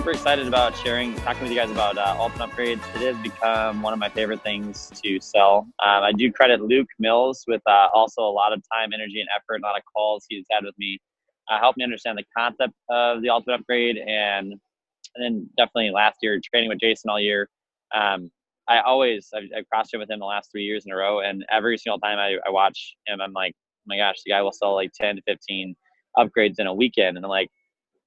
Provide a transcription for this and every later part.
super excited about talking with you guys about Ultimate Upgrades. It has become one of my favorite things to sell. I do credit Luke Mills with also a lot of time, energy, and effort, a lot of calls he's had with me, helped me understand the concept of the Ultimate Upgrade, and then definitely last year training with Jason all year. I've cross-trained with him the last 3 years in a row, and every single time I watch him, I'm like, oh my gosh, the guy will sell like 10 to 15 upgrades in a weekend, and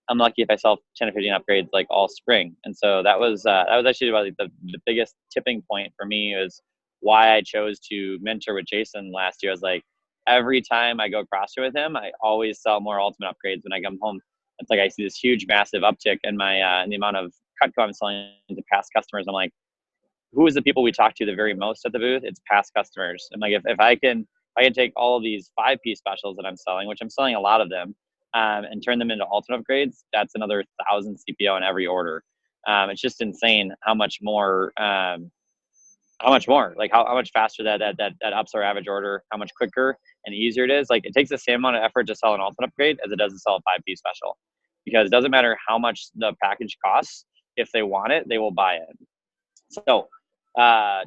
I'm lucky if I sell 10 or 15 upgrades like all spring. And so that was actually about the biggest tipping point for me, is why I chose to mentor with Jason last year. I was like, every time I go cross train with him, I always sell more ultimate upgrades. When I come home, it's like I see this huge, massive uptick in my in the amount of Cutco I'm selling to past customers. I'm like, who is the people we talk to the very most at the booth? It's past customers. I'm like, if I can take all of these 5-piece specials that I'm selling, which I'm selling a lot of them, and turn them into ultimate upgrades, that's another 1,000 CPO in every order. It's just insane how much more, like how much faster that ups our average order, how much quicker and easier it is. Like, it takes the same amount of effort to sell an ultimate upgrade as it does to sell a 5-piece special, because it doesn't matter how much the package costs. If they want it, they will buy it. So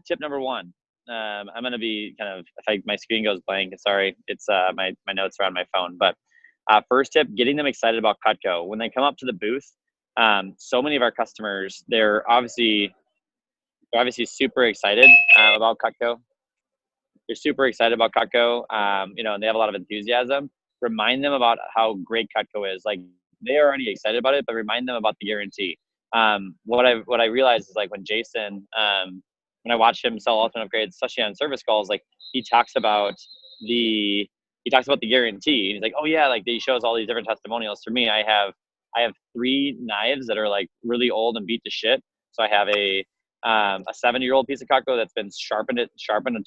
tip number one, I'm going to be kind of, my screen goes blank, sorry, it's my notes are on my phone, but first tip, getting them excited about Cutco. When they come up to the booth, so many of our customers, they're obviously super excited about Cutco. They're super excited about Cutco, and they have a lot of enthusiasm. Remind them about how great Cutco is. Like, they're already excited about it, but remind them about the guarantee. What I realized is, like, when Jason, when I watched him sell ultimate upgrades, especially on service calls, like, he talks about the guarantee. He's like, oh yeah, like, he shows all these different testimonials. For me, I have 3 knives that are like really old and beat to shit. So I have a 7-year-old piece of Cutco that's been sharpened a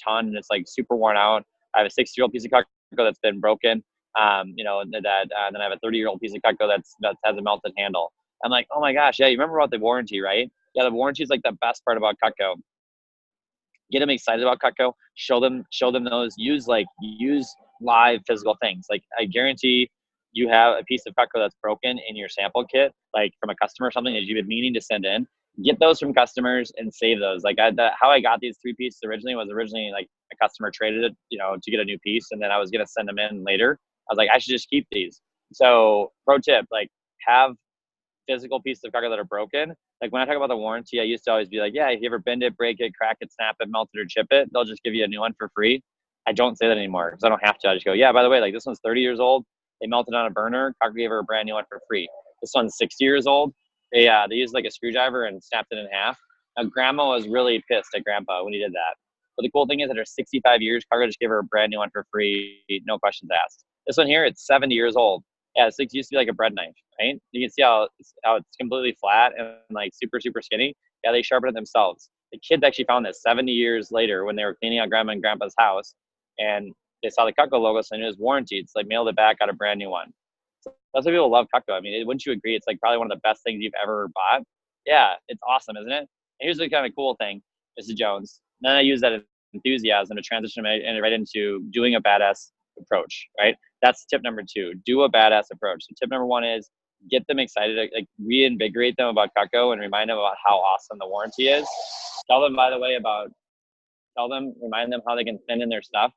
ton, and it's like super worn out. I have a 6-year-old piece of Cutco that's been broken. And then I have a 30-year-old piece of Cutco that has a melted handle. I'm like, oh my gosh, yeah, you remember about the warranty, right? Yeah, the warranty is like the best part about Cutco. Get them excited about Cutco. Show them those. Use live physical things. Like, I guarantee you have a piece of Cutco that's broken in your sample kit, like from a customer or something that you've been meaning to send in. Get those from customers and save those. Like, how I got these 3 pieces originally was like a customer traded it, to get a new piece, and then I was gonna send them in later. I was like, I should just keep these. So, pro tip, like, have physical pieces of Cutco that are broken. Like, when I talk about the warranty, I used to always be like, yeah, if you ever bend it, break it, crack it, snap it, melt it, or chip it, they'll just give you a new one for free. I don't say that anymore, because I don't have to. I just go, yeah, by the way, like, this one's 30 years old. They melted on a burner. Cutco gave her a brand new one for free. This one's 60 years old. They used like a screwdriver and snapped it in half. Now, Grandma was really pissed at Grandpa when he did that. But the cool thing is that her 65 years, Cutco just gave her a brand new one for free, no questions asked. This one here, it's 70 years old. Yeah, this used to be like a bread knife, right? You can see how it's completely flat and like super, super skinny. Yeah, they sharpened it themselves. The kids actually found this 70 years later when they were cleaning out Grandma and Grandpa's house, and they saw the Cutco logo, so it was warranted. So they mailed it back, got a brand new one. So that's why people love Cutco. I mean, wouldn't you agree? It's like probably one of the best things you've ever bought. Yeah, it's awesome, isn't it? And here's the kind of cool thing, Mrs. Jones. And then I use that enthusiasm to transition right into doing a badass approach, right? That's tip number 2. Do a badass approach. So tip number 1 is get them excited, like, reinvigorate them about Cutco and remind them about how awesome the warranty is. Remind them how they can send in their stuff.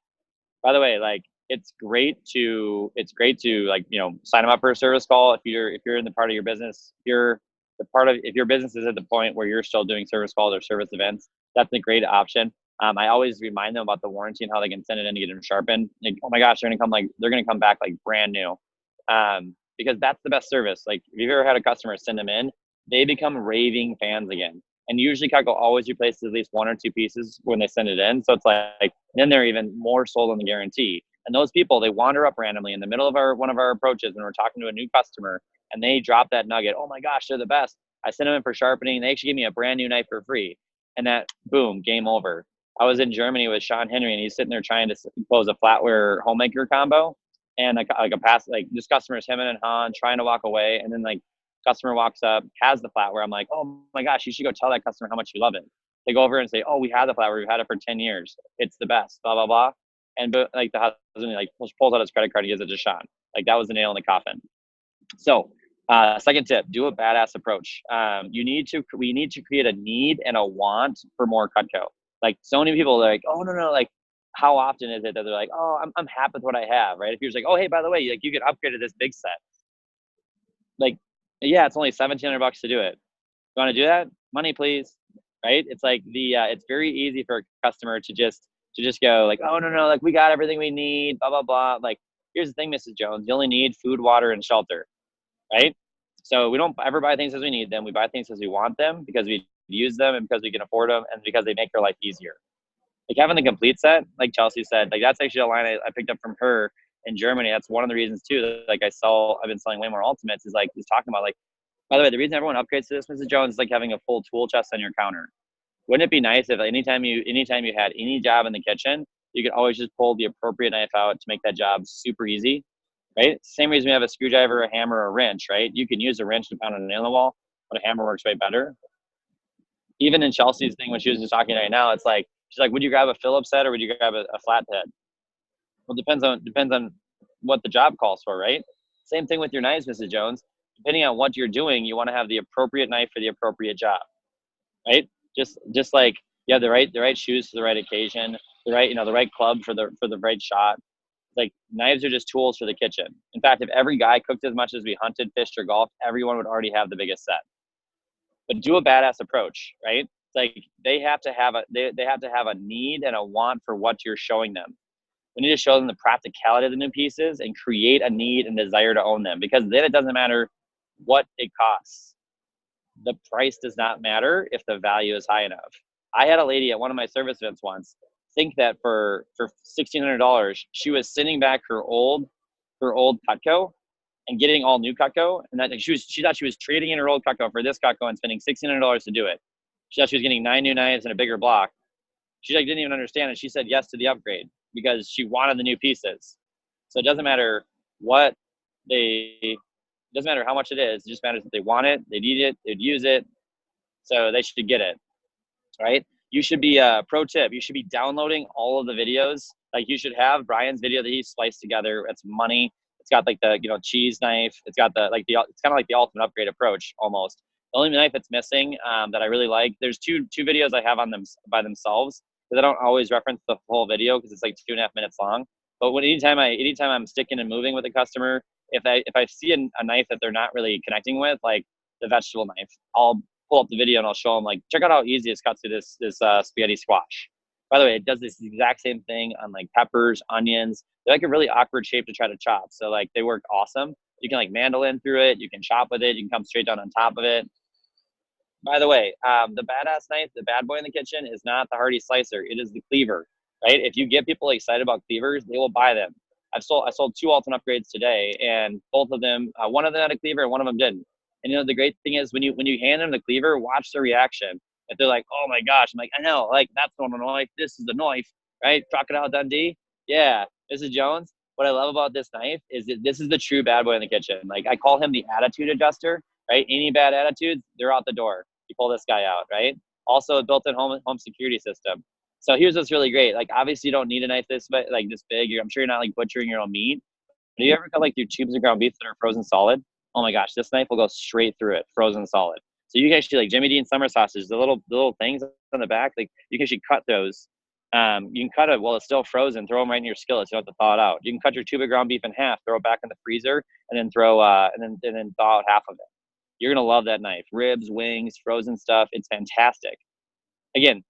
By the way, like, it's great to like, sign them up for a service call if you're in the part of your business, if your business is at the point where you're still doing service calls or service events, that's a great option. I always remind them about the warranty and how they can send it in to get them sharpened. Like, oh my gosh, they're gonna come back like brand new, because that's the best service. Like, if you've ever had a customer send them in, they become raving fans again. And usually Cutco always replaces at least 1 or 2 pieces when they send it in. So it's like then they're even more sold on the guarantee. And those people, they wander up randomly in the middle of one of our approaches when we're talking to a new customer, and they drop that nugget. Oh my gosh, they're the best. I sent them in for sharpening. They actually gave me a brand new knife for free. And that, boom, game over. I was in Germany with Sean Henry, and he's sitting there trying to close a flatware homemaker combo. And this customer's him and Han trying to walk away. And then, like, customer walks up, has the flatware. I'm like, oh my gosh, you should go tell that customer how much you love it. They go over and say, oh, we had the flatware. We've had it for 10 years. It's the best, blah, blah, blah. And like, the husband, like, pulls out his credit card and gives it to Sean. Like, that was the nail in the coffin. So Second tip, do a badass approach. We need to create a need and a want for more Cutco. Like so many people are like, oh no, like how often is it that they're like, oh, I'm happy with what I have, right? If you're just like, oh, hey, by the way, like you can upgrade to this big set. Like, yeah, it's only $1,700 to do it. You want to do that? Money, please. Right? It's like it's very easy for a customer to just go like, oh no, like we got everything we need, blah blah blah. Like, here's the thing, Mrs. Jones, you only need food, water, and shelter, right? So we don't ever buy things as we need them. We buy things as we want them because we use them and because we can afford them and because they make our life easier. Like having the complete set, like Chelsea said, like that's actually a line I picked up from her in Germany. That's one of the reasons too. That, like I've been selling way more ultimates. Is like he's talking about like, by the way, the reason everyone upgrades to this, Mrs. Jones, is like having a full tool chest on your counter. Wouldn't it be nice if anytime you had any job in the kitchen, you could always just pull the appropriate knife out to make that job super easy, right? Same reason we have a screwdriver, a hammer, or a wrench, right? You can use a wrench to pound a nail in the wall, but a hammer works way better. Even in Chelsea's thing when she was just talking right now, it's like she's like, would you grab a Phillips head or would you grab a flathead? Well, depends on what the job calls for, right? Same thing with your knives, Mrs. Jones. Depending on what you're doing, you want to have the appropriate knife for the appropriate job, right? Just like you have the right shoes for the right occasion, the right club for the right shot. Like knives are just tools for the kitchen. In fact, if every guy cooked as much as we hunted, fished, or golfed, everyone would already have the biggest set. But do a badass approach, right? It's like they have to have a need and a want for what you're showing them. We need to show them the practicality of the new pieces and create a need and desire to own them, because then it doesn't matter what it costs. The price does not matter if the value is high enough. I had a lady at one of my service events once think that for $1,600 she was sending back her old Cutco and getting all new Cutco, and that she thought she was trading in her old Cutco for this Cutco and spending $1,600 to do it. She thought she was getting 9 new knives and a bigger block. She like didn't even understand it. She said yes to the upgrade because she wanted the new pieces. So it doesn't matter what it doesn't matter how much it is. It just matters if they want it, they need it, they'd use it. So they should get it, right? You should be pro tip. You should be downloading all of the videos. Like you should have Brian's video that he spliced together. It's money. It's got like the cheese knife. It's got it's kind of like the ultimate upgrade approach almost. The only knife that's missing that I really like. There's two videos I have on them by themselves because I don't always reference the whole video because it's like 2.5 minutes long. But anytime I'm sticking and moving with a customer, if I see a knife that they're not really connecting with, like the vegetable knife, I'll pull up the video and I'll show them like, check out how easy it's cut through this spaghetti squash. By the way, it does this exact same thing on like peppers, onions. They're like a really awkward shape to try to chop. So like they work awesome. You can like mandolin through it. You can chop with it. You can come straight down on top of it. By the way, the badass knife, the bad boy in the kitchen is not the Hardy slicer. It is the cleaver, right? If you get people excited about cleavers, they will buy them. I sold 2 Alton upgrades today, and both of them, one of them had a cleaver and one of them didn't. And the great thing is when you hand them the cleaver, watch their reaction. If they're like, oh my gosh, I'm like, I know, like that's not a knife. This is the knife, right? Crocodile Dundee. Yeah, Mrs. Jones. What I love about this knife is that this is the true bad boy in the kitchen. Like I call him the attitude adjuster, right? Any bad attitudes, they're out the door. You pull this guy out, right? Also a built-in home security system. So here's what's really great. Like obviously you don't need a knife this big. I'm sure you're not like butchering your own meat. But you ever cut like through tubes of ground beef that are frozen solid? Oh my gosh, this knife will go straight through it, frozen solid. So you can actually like Jimmy Dean summer sausage, the little things on the back, like you can actually cut those. You can cut it while it's still frozen, throw them right in your skillet so you don't have to thaw it out. You can cut your tube of ground beef in half, throw it back in the freezer, and then then thaw out half of it. You're gonna love that knife. Ribs, wings, frozen stuff. It's fantastic. Again,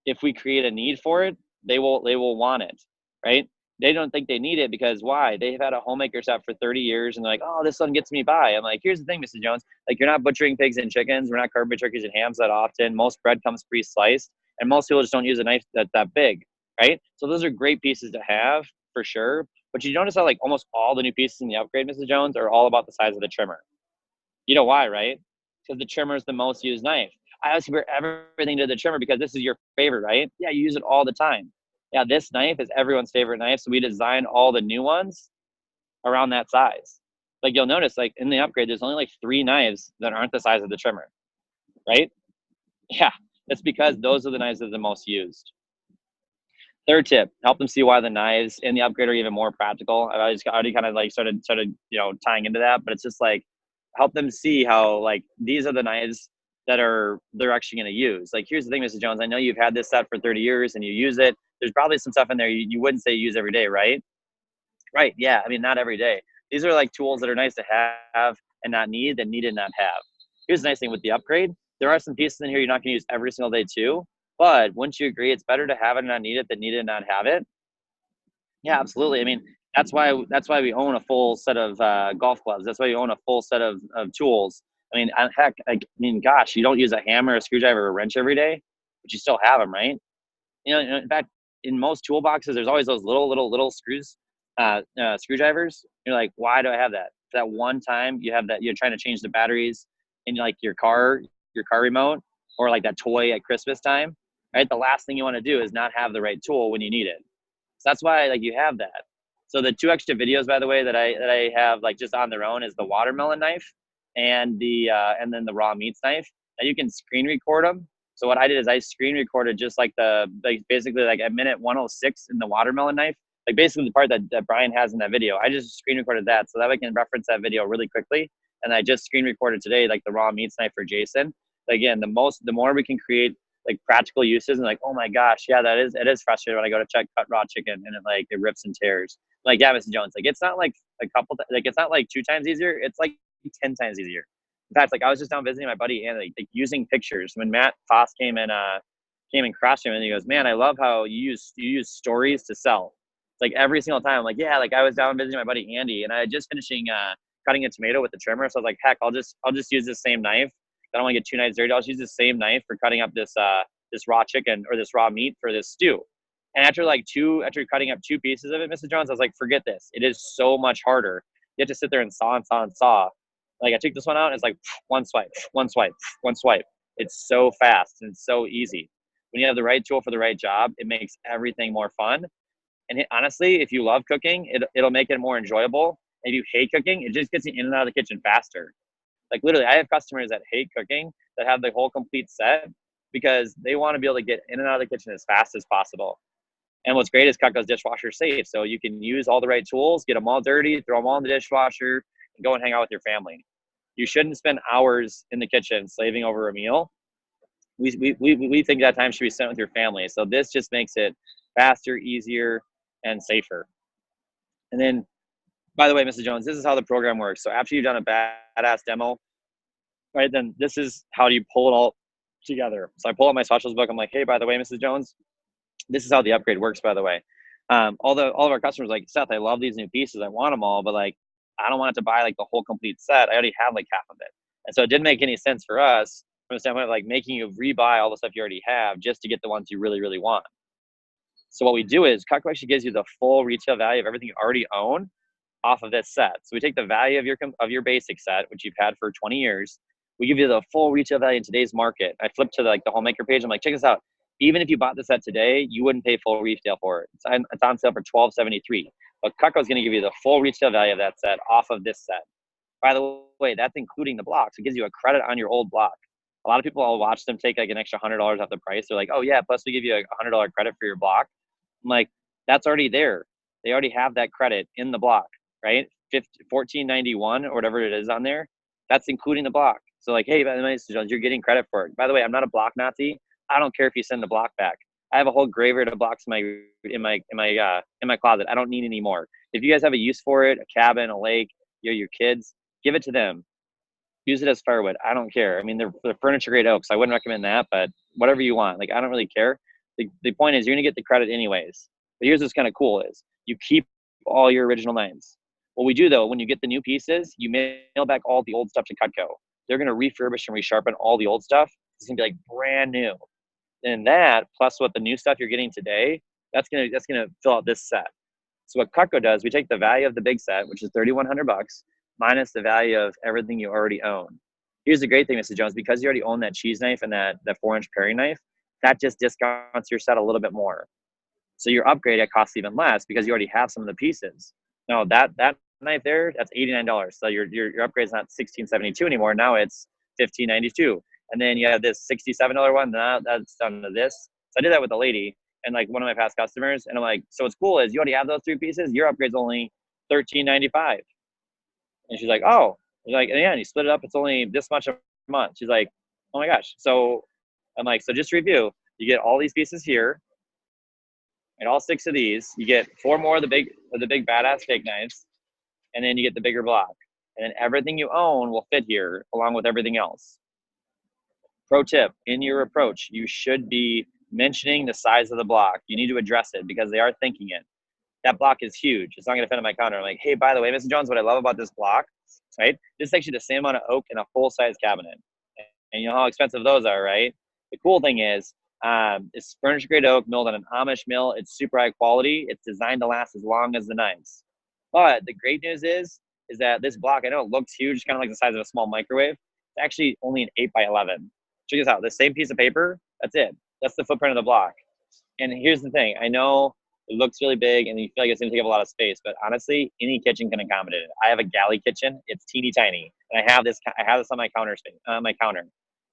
if we create a need for it, they will want it, right? They don't think they need it because why? They've had a homemaker shop for 30 years and they're like, oh, this one gets me by. I'm like, here's the thing, Mrs. Jones. Like, you're not butchering pigs and chickens. We're not carving turkeys and hams that often. Most bread comes pre-sliced, and most people just don't use a knife that big, right? So those are great pieces to have for sure. But you notice how like almost all the new pieces in the upgrade, Mrs. Jones, are all about the size of the trimmer. You know why, right? Because the trimmer is the most used knife. I always compare everything to the trimmer because this is your favorite, right? Yeah, you use it all the time. Yeah, this knife is everyone's favorite knife, so we designed all the new ones around that size. Like you'll notice, like in the upgrade, there's only like 3 knives that aren't the size of the trimmer, right? Yeah, that's because those are the knives that are the most used. Third tip, help them see why the knives in the upgrade are even more practical. I already kind of like started tying into that, but it's just like help them see how like these are the knives that they're actually going to use. Like, here's the thing, Mrs. Jones, I know you've had this set for 30 years and you use it. There's probably some stuff in there you wouldn't say you use every day, right? Right. Yeah. I mean, not every day. These are like tools that are nice to have and not need, that need and not have. Here's the nice thing with the upgrade. There are some pieces in here you're not going to use every single day too. But wouldn't you agree it's better to have it and not need it than need it and not have it? Yeah, absolutely. I mean, that's why we own a full set of golf clubs. That's why you own a full set of tools. I mean, heck, I mean, gosh, you don't use a hammer, a screwdriver, or a wrench every day, but you still have them, right? In fact, in most toolboxes, there's always those little screwdrivers. You're like, why do I have that? That one time you have that, you're trying to change the batteries in like your car remote, or like that toy at Christmas time, right? The last thing you want to do is not have the right tool when you need it. So that's why like you have that. So the two extra videos, by the way, that I have like just on their own is the watermelon knife and then the raw meats knife. And you can screen record them. So what I did is I screen recorded just like basically like at minute 106 in the watermelon knife, like basically the part that Brian has in that video. I just screen recorded that so that I can reference that video really quickly. And I just screen recorded today like the raw meats knife for Jason. But again, the more we can create like practical uses and like, oh my gosh, yeah, it is frustrating when I go to cut raw chicken and it rips and tears. Like, yeah, Mr. Jones, like it's not like like it's not like 2 times easier. It's like 10 times easier. In fact, like I was just down visiting my buddy and like using pictures when Matt Foss came and crashed him, and he goes, man, I love how you use stories to sell. It's like every single time, I'm like, yeah, like I was down visiting my buddy Andy and I had just finishing cutting a tomato with the trimmer. So I was like, heck, I'll just use this same knife. I don't want to get 2 knives dirty. I'll just use the same knife for cutting up this raw chicken or this raw meat for this stew. And after cutting up 2 pieces of it, Mrs. Jones, I was like, forget this. It is so much harder. You have to sit there and saw and saw and saw. Like I took this one out and it's like one swipe, one swipe, one swipe. It's so fast and it's so easy. When you have the right tool for the right job, it makes everything more fun. And honestly, if you love cooking, it'll make it more enjoyable. If you hate cooking, it just gets you in and out of the kitchen faster. Like literally, I have customers that hate cooking that have the whole complete set because they want to be able to get in and out of the kitchen as fast as possible. And what's great is Cutco's dishwasher safe. So you can use all the right tools, get them all dirty, throw them all in the dishwasher, and go and hang out with your family. You shouldn't spend hours in the kitchen slaving over a meal. We think that time should be spent with your family. So this just makes it faster, easier, and safer. And then, by the way, Mrs. Jones, this is how the program works. So after you've done a badass demo, right, then this is how you pull it all together. So I pull up my specials book. I'm like, hey, by the way, Mrs. Jones, this is how the upgrade works, by the way. All of our customers are like, Seth, I love these new pieces. I want them all, but like, I don't want it to buy like the whole complete set. I already have like half of it. And so it didn't make any sense for us from the standpoint of like making you rebuy all the stuff you already have just to get the ones you really, really want. So what we do is Cutco actually gives you the full retail value of everything you already own off of this set. So we take the value of your basic set, which you've had for 20 years. We give you the full retail value in today's market. I flip to the homemaker page. I'm like, check this out. Even if you bought the set today, you wouldn't pay full retail for it. It's on sale for $12.73. But Cutco is going to give you the full retail value of that set off of this set. By the way, that's including the blocks. It gives you a credit on your old block. A lot of people, I'll watch them take like an extra $100 off the price. They're like, oh yeah, plus we give you a $100 credit for your block. I'm like, that's already there. They already have that credit in the block, right? $14.91 or whatever it is on there. That's including the block. So like, hey, you're getting credit for it. By the way, I'm not a block Nazi. I don't care if you send the block back. I have a whole graveyard of blocks in my closet. I don't need any more. If you guys have a use for it, a cabin, a lake, your kids, give it to them. Use it as firewood. I don't care. I mean, they're furniture grade oaks. So I wouldn't recommend that, but whatever you want. Like, I don't really care. The point is you're going to get the credit anyways. But here's what's kind of cool is you keep all your original knives. What we do, though, when you get the new pieces, you mail back all the old stuff to Cutco. They're going to refurbish and resharpen all the old stuff. It's going to be like brand new. And that, plus what the new stuff you're getting today, that's gonna fill out this set. So what Cutco does, we take the value of the big set, which is $3,100, minus the value of everything you already own. Here's the great thing, Mrs. Jones, because you already own that cheese knife and that 4-inch paring knife, that just discounts your set a little bit more. So your upgrade, it costs even less because you already have some of the pieces. No, that knife there, that's $89. So your upgrade is not $16.72 anymore. Now it's $15.92. And then you have this $67 one. Now that's done to this. So I did that with a lady and like one of my past customers. And I'm like, so what's cool is you already have those 3 pieces. Your upgrade's only $13.95. And she's like, oh, He's like, yeah, and you split it up. It's only this much a month. She's like, oh my gosh. So I'm like, so just to review, you get all these pieces here and all 6 of these. You get 4 more of the big badass steak knives, and then you get the bigger block. And then everything you own will fit here along with everything else. Pro tip, in your approach, you should be mentioning the size of the block. You need to address it because they are thinking it. That block is huge. It's not going to fit on my counter. I'm like, hey, by the way, Mrs. Jones, what I love about this block, right? This is actually the same amount of oak in a full-size cabinet. And you know how expensive those are, right? The cool thing is, it's furniture-grade oak milled on an Amish mill. It's super high quality. It's designed to last as long as the knives. But the great news is that this block, I know it looks huge, kind of like the size of a small microwave. It's actually only an 8 by 11. Check this out. The same piece of paper, that's it. That's the footprint of the block. And here's the thing. I know it looks really big and you feel like it's going to take up a lot of space, but honestly, any kitchen can accommodate it. I have a galley kitchen. It's teeny tiny. And I have this on my counter space, my counter.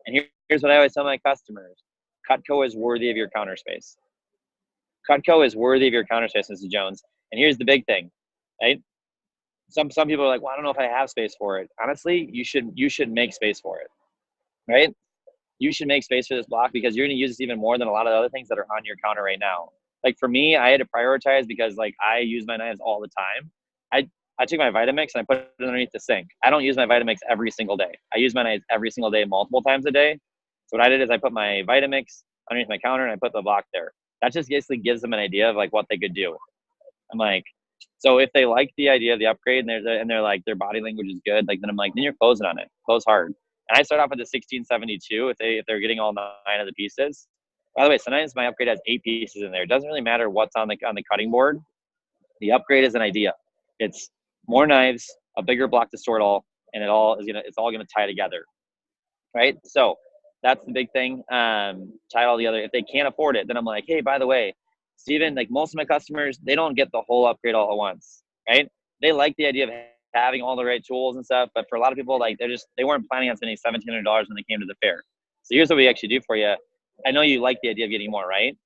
And here's what I always tell my customers. Cutco is worthy of your counter space. Cutco is worthy of your counter space, Mrs. Jones. And here's the big thing, right? Some people are like, well, I don't know if I have space for it. Honestly, you should make space for it, right? You should make space for this block because you're going to use this even more than a lot of the other things that are on your counter right now. Like for me, I had to prioritize because like I use my knives all the time. I took my Vitamix and I put it underneath the sink. I don't use my Vitamix every single day. I use my knives every single day, multiple times a day. So what I did is I put my Vitamix underneath my counter and I put the block there. That just basically gives them an idea of like what they could do. I'm like, so if they like the idea of the upgrade and they're like their body language is good, like then I'm like, then you're closing on it, close hard. And I start off with the 1672 if they're getting all 9 of the pieces. By the way, sometimes my upgrade has 8 pieces in there. It doesn't really matter what's on the cutting board. The upgrade is an idea. It's more knives, a bigger block to store it all, and it's all gonna tie together, right? So that's the big thing. Tie it all together. If they can't afford it, then I'm like, hey, by the way, Steven, like most of my customers, they don't get the whole upgrade all at once, right? They like the idea of having all the right tools and stuff, but for a lot of people, like they weren't planning on spending $1,700 when they came to the fair. So here's what we actually do for you. I know you like the idea of getting more, right?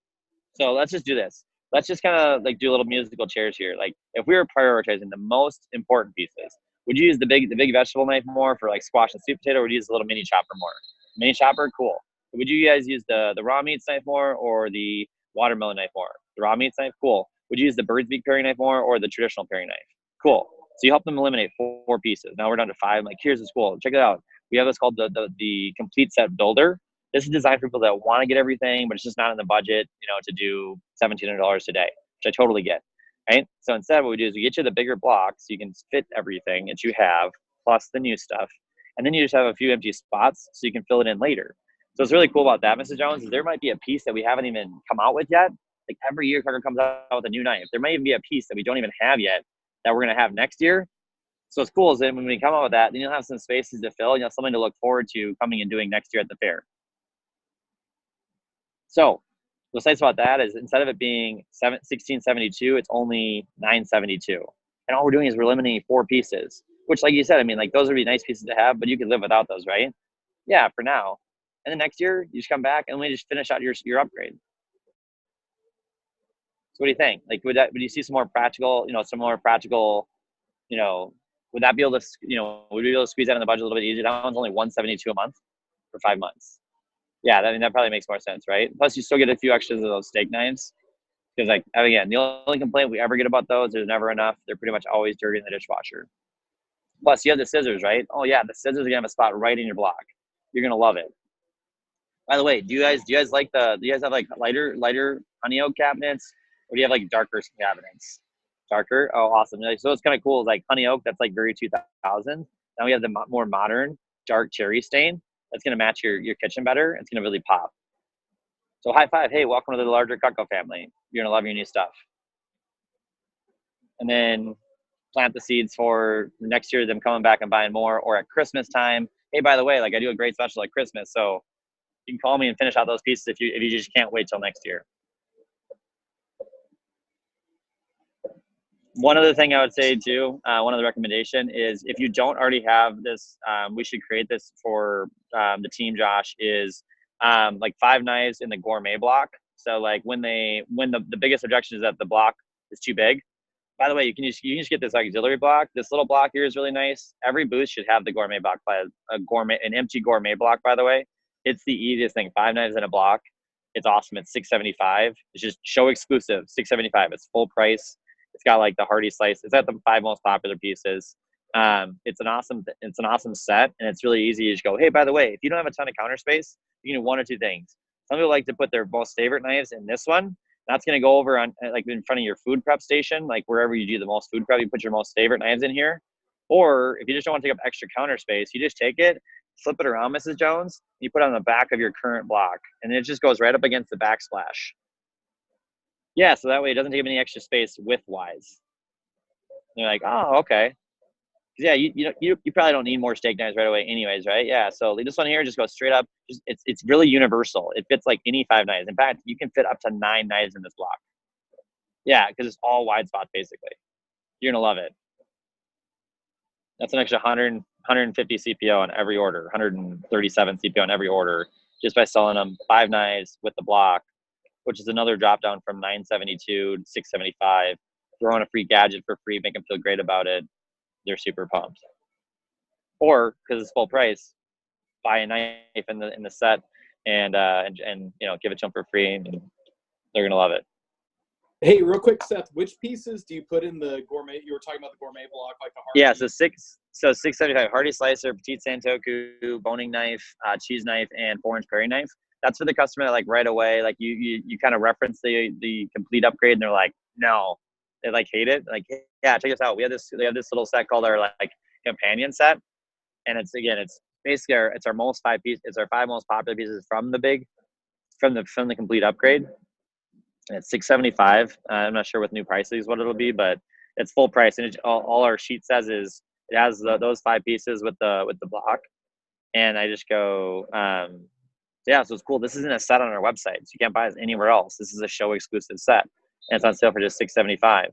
So let's just do this. Let's just kind of like do a little musical chairs here. Like if we were prioritizing the most important pieces, would you use the big vegetable knife more for like squash and sweet potato, or would you use the little mini chopper more? Mini chopper, cool. Would you guys use the raw meats knife more or the watermelon knife more? The raw meats knife, cool. Would you use the bird's beak paring knife more or the traditional paring knife? Cool. So you help them eliminate 4 pieces. Now we're down to 5. I'm like, here's this cool. Check it out. We have this called the complete set builder. This is designed for people that want to get everything, but it's just not in the budget, to do $1,700 today, which I totally get, right? So instead, what we do is we get you the bigger block so you can fit everything that you have, plus the new stuff, and then you just have a few empty spots so you can fill it in later. So what's really cool about that, Mrs. Jones, is there might be a piece that we haven't even come out with yet. Like every year, Tucker comes out with a new knife. There might even be a piece that we don't even have yet that we're going to have next year. So what's cool is that when we come out with that, then you'll have some spaces to fill, and you'll have something to look forward to coming and doing next year at the fair. So what's nice about that is instead of it being 1672, it's only 972. And all we're doing is we're eliminating 4 pieces, which like you said, I mean, like those would be nice pieces to have, but you could live without those, right? Yeah, for now. And then next year, you just come back and we just finish out your upgrade. So what do you think? Like, would you see some more practical, would that be able to, would we be able to squeeze that in the budget a little bit easier? That one's only 172 a month for 5 months. Yeah, that probably makes more sense, right? Plus, you still get a few extras of those steak knives. Because, like, again, the only complaint we ever get about those, there's never enough. They're pretty much always dirty in the dishwasher. Plus, you have the scissors, right? Oh, yeah, the scissors are going to have a spot right in your block. You're going to love it. By the way, do you guys have, like, lighter honey oak cabinets? Or do you have, like, darker cabinets? Darker? Oh, awesome. So it's kind of cool. Like, honey oak, that's, like, very 2000. Now we have the more modern dark cherry stain. That's going to match your kitchen better. It's going to really pop. So high five. Hey, welcome to the larger Cutco family. You're going to love your new stuff. And then plant the seeds for next year, them coming back and buying more, or at Christmas time. Hey, by the way, like I do a great special at Christmas. So you can call me and finish out those pieces if you just can't wait till next year. One other thing I would say too, one other recommendation is if you don't already have this, we should create this for the team, Josh, is like 5 knives in the gourmet block. So like when the biggest objection is that the block is too big, By the way, you can just get this auxiliary block. This little block here is really nice. Every booth should have the gourmet block, an empty gourmet block. By the way, it's the easiest thing. 5 knives in a block. It's awesome. It's $6.75. It's just show exclusive. $6.75. It's full price. It's got like the hearty slice. It's got the 5 most popular pieces. It's an awesome set, and it's really easy. You just go, hey, by the way, if you don't have a ton of counter space, you can do one or two things. Some people like to put their most favorite knives in this one. That's going to go over on like in front of your food prep station, like wherever you do the most food prep, you put your most favorite knives in here. Or if you just don't want to take up extra counter space, you just take it, flip it around, Mrs. Jones, you put it on the back of your current block, and it just goes right up against the backsplash. Yeah, so that way it doesn't take up any extra space width-wise. You're like, oh, okay. Yeah, you probably don't need more steak knives right away anyways, right? Yeah, so this one here just goes straight up. It's really universal. It fits like any 5 knives. In fact, you can fit up to 9 knives in this block. Yeah, because it's all wide spots basically. You're gonna love it. That's an extra 150 CPO on every order, 137 CPO on every order, just by selling them 5 knives with the block, which is another drop down from 972 to 675. Throwing a free gadget for free, make them feel great about it. They're super pumped. Or because it's full price, buy a knife in the set and give it to them for free, and they're gonna love it. Hey, real quick, Seth, which pieces do you put in the gourmet? You were talking about the gourmet block, like the hearty. Yeah, so 675 hearty slicer, petite santoku, boning knife, cheese knife, and 4-inch paring knife. That's for the customer that like right away, like you kind of reference the complete upgrade, and they're like, no, they like hate it. Like, yeah, check this out. We have this little set called our like companion set, and it's basically our 5 most popular pieces from the complete upgrade. And it's $675. I'm not sure with new prices what it'll be, but it's full price. And all our sheet says is it has those 5 pieces with the block. And I just go, yeah, so it's cool. This isn't a set on our website, so you can't buy it anywhere else. This is a show exclusive set, and it's on sale for just $675.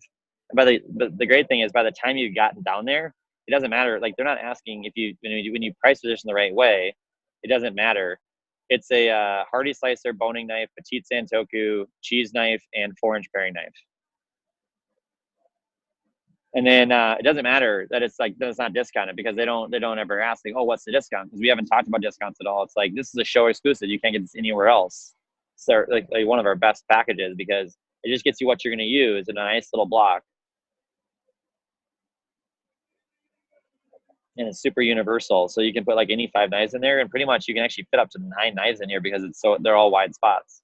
And the great thing is, by the time you've gotten down there, it doesn't matter. Like, they're not asking when you price position the right way, it doesn't matter. It's a hearty slicer, boning knife, petite santoku, cheese knife, and 4-inch paring knife. And then it doesn't matter that it's not discounted, because they don't ever ask, like, oh, what's the discount? Because we haven't talked about discounts at all. It's like, this is a show exclusive. You can't get this anywhere else. So like one of our best packages, because it just gets you what you're going to use in a nice little block. And it's super universal. So you can put like any 5 knives in there, and pretty much you can actually fit up to 9 knives in here, because they're all wide spots.